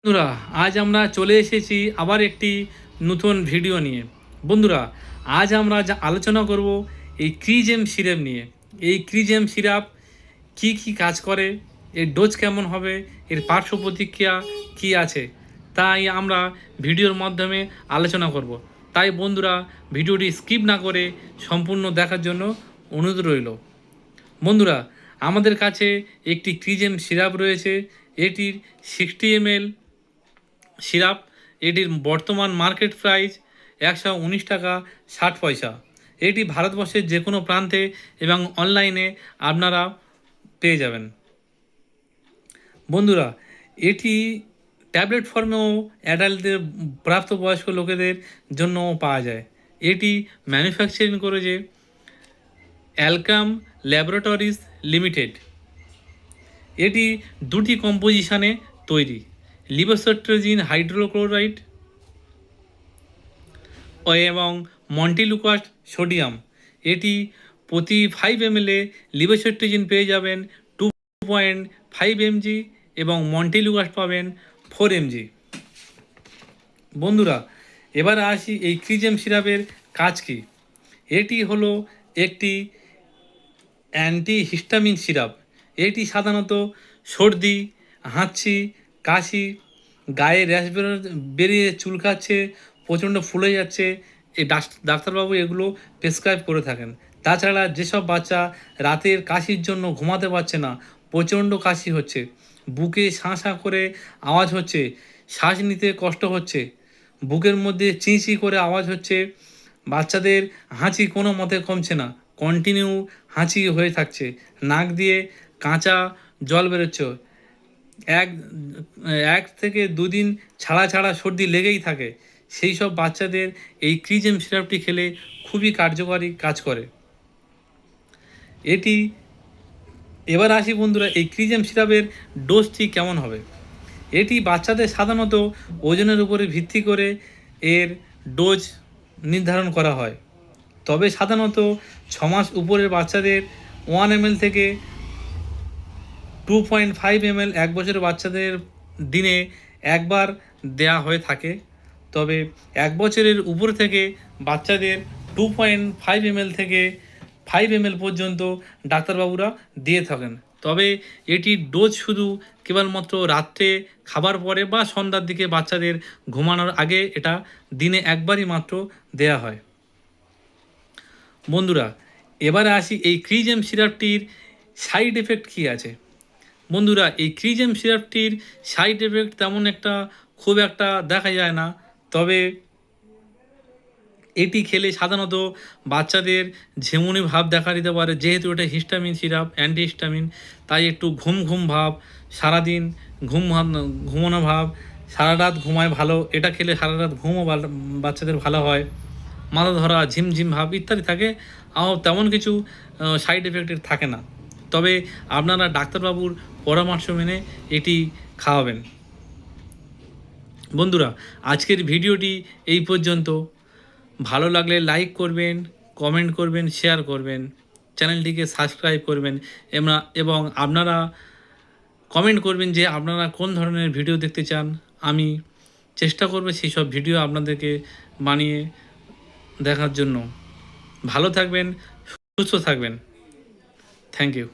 বন্ধুরা, আজ আমরা চলে এসেছি আবার একটি নতুন ভিডিও নিয়ে। বন্ধুরা, আজ আমরা যা আলোচনা করব এই ক্রিজেম সিরাপ নিয়ে। এই ক্রিজেম সিরাপ কি কি কাজ করে, এর ডোজ কেমন হবে, এর পার্শ্ব প্রতিক্রিয়া কী আছে, তাই আমরা ভিডিওর মাধ্যমে আলোচনা করব। তাই বন্ধুরা, ভিডিওটি স্কিপ না করে সম্পূর্ণ দেখার জন্য অনুরোধ রইল। বন্ধুরা, আমাদের কাছে একটি ক্রিজেম সিরাপ রয়েছে। এটির 60 ml সিরাপ। এটির বর্তমান মার্কেট প্রাইস 119 টাকা 60 পয়সা। এটি ভারতবর্ষের যে কোনো প্রান্তে এবং অনলাইনে আপনারা পেয়ে যাবেন। বন্ধুরা, এটি ট্যাবলেট ফর্মেও অ্যাডাল্টদের, প্রাপ্তবয়স্ক লোকেদের জন্যও পাওয়া যায়। এটি ম্যানুফ্যাকচারিং করেছে অ্যালকাম ল্যাবরেটরিজ লিমিটেড। এটি দুটি কম্পোজিশনে তৈরি, লিভোসেট্রাজিন হাইড্রোক্লোরাইড এবং মন্টিলুকাস সোডিয়াম। এটি প্রতি 5 ml লিভোসেট্রাজিন পেয়ে যাবেন 2.5 mg এবং মন্টিলুকাস পাবেন 4 mg। বন্ধুরা, এবার আসি এই ক্রিজেম সিরাপের কাজ কী। এটি হলো একটি অ্যান্টিহিস্টামিন সিরাপ। এটি সাধারণত সর্দি, হাঁচি, কাশি, গায়ে র্যাশ বেরিয়ে চুলকাচ্ছে, প্রচণ্ড ফুলে যাচ্ছে, এই ডাক্তারবাবু এগুলো প্রেসক্রাইব করে থাকেন। তাছাড়া যেসব বাচ্চা রাতের কাশির জন্য ঘুমাতে পারছে না, প্রচণ্ড কাশি হচ্ছে, বুকে শাঁ শাঁ করে আওয়াজ হচ্ছে, শ্বাস নিতে কষ্ট হচ্ছে, বুকের মধ্যে চিঁ চিঁ করে আওয়াজ হচ্ছে, বাচ্চাদের হাঁচি কোনো মতে কমছে না, কন্টিনিউ হাঁচি হয়ে থাকছে, নাক দিয়ে কাঁচা জল বেরোচ্ছে, এক এক থেকে দুদিন ছাড়া ছাড়া সর্দি লেগেই থাকে, সেই সব বাচ্চাদের এই ক্রিজেম সিরাপটি খেলে খুবই কার্যকরী কাজ করে এটি। এবার আসি বন্ধুরা, এই ক্রিজেম সিরাপের ডোজটি কেমন হবে। এটি বাচ্চাদের সাধারণত ওজনের উপরে ভিত্তি করে এর ডোজ নির্ধারণ করা হয়। তবে সাধারণত 6 মাস উপরের বাচ্চাদের 1 ml থেকে 2.5 ml, 1 বছরের বাচ্চাদের দিনে একবার দেয়া হয়ে থাকে। তবে 1 বছরের উপর থেকে বাচ্চাদের 2.5 ml থেকে 5 ml পর্যন্ত ডাক্তারবাবুরা দিয়ে থাকেন। তবে এটির ডোজ শুধু কেবলমাত্র রাত্রে খাবার পরে বা সন্ধ্যার দিকে বাচ্চাদের ঘুমানোর আগে এটা দিনে একবারই মাত্র দেয়া হয়। বন্ধুরা, এবারে আসি এই ক্রিজেম সিরাপটির সাইড এফেক্ট কী আছে। বন্ধুরা, এই ক্রিজেম সিরাপটির সাইড এফেক্ট তেমন খুব একটা দেখা যায় না। তবে এটি খেলে সাধারণত বাচ্চাদের ঝিমুনি ভাব দেখা দিতে পারে, যেহেতু এটা হিস্টামিন সিরাপ, অ্যান্টিহিস্টামিন, তাই একটু ঘুম ঘুম ভাব, সারাদিন ঘুমানো ভাব, সারা রাত ঘুমায় ভালো, এটা খেলে সারা রাত ঘুমও বাচ্চাদের ভালো হয়, মাথা ধরা, ঝিমঝিম ভাব ইত্যাদি থাকে। তেমন কিছু সাইড এফেক্টের থাকে না। তবে আপনারা ডাক্তারবাবুর পরামর্শ মেনে এটি খাওয়াবেন। বন্ধুরা, আজকের ভিডিওটি এই পর্যন্ত। ভালো লাগলে লাইক করবেন, কমেন্ট করবেন, শেয়ার করবেন, চ্যানেলটিকে সাবস্ক্রাইব করবেন এবং আপনারা কমেন্ট করবেন যে আপনারা কোন ধরনের ভিডিও দেখতে চান। আমি চেষ্টা করব সেই সব ভিডিও আপনাদেরকে বানিয়ে দেখার জন্য। ভালো থাকবেন, সুস্থ থাকবেন। Thank you.